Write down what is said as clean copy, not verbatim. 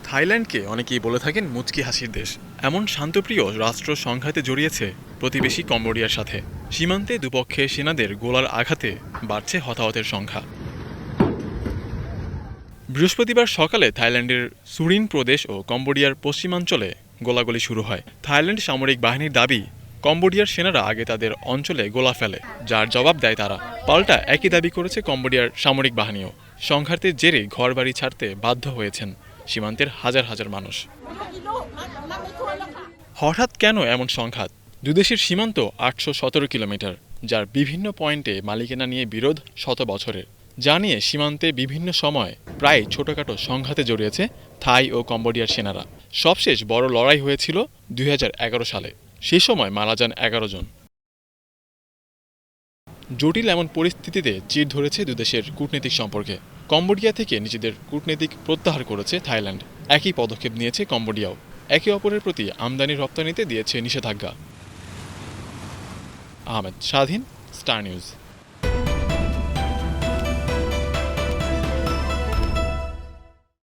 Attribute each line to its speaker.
Speaker 1: থাইল্যান্ডকে অনেকেই বলে থাকেন মুচকি হাসির দেশ। এমন শান্তপ্রিয় রাষ্ট্র সংঘাতে জড়িয়েছে প্রতিবেশী কম্বোডিয়ার সাথে। সীমান্তে দুপক্ষের সেনাদের গোলার আঘাতে বাড়ছে হতাহতের সংখ্যা। বৃহস্পতিবার সকালে থাইল্যান্ডের সুরিন প্রদেশ ও কম্বোডিয়ার পশ্চিমাঞ্চলে গোলাগুলি শুরু হয়। থাইল্যান্ড সামরিক বাহিনীর দাবি, কম্বোডিয়ার সেনারা আগে তাদের অঞ্চলে গোলা ফেলে, যার জবাব দেয় তারা। পাল্টা একই দাবি করেছে কম্বোডিয়ার সামরিক বাহিনীও। সংঘাতের জেরে ঘরবাড়ি ছাড়তে বাধ্য হয়েছেন সীমান্তের হাজার হাজার মানুষ। হঠাৎ কেন এমন সংঘাত? দুদেশের সীমান্ত ৮১৭ কিলোমিটার, যার বিভিন্ন পয়েন্টে মালিকানা নিয়ে বিরোধ শত বছরের। যা নিয়ে সীমান্তে বিভিন্ন সময় প্রায় ছোটখাটো সংঘাতে জড়িয়েছে থাই ও কম্বোডিয়ার সেনারা। সবশেষ বড় লড়াই হয়েছিল ২০১১ সালে। সে সময় মারা যান ১১ জন। জটিল এমন পরিস্থিতিতে চির ধরেছে দুদেশের কূটনৈতিক সম্পর্কে। কম্বোডিয়া থেকে নিজেদের কূটনৈতিক প্রত্যাহার করেছে থাইল্যান্ড। একই পদক্ষেপ নিয়েছে কম্বোডিয়াও। একে অপরের প্রতি আমদানি রপ্তানিতে দিয়েছে নিষেধাজ্ঞা। আহমেদ স্বাধীন, স্টার নিউজ।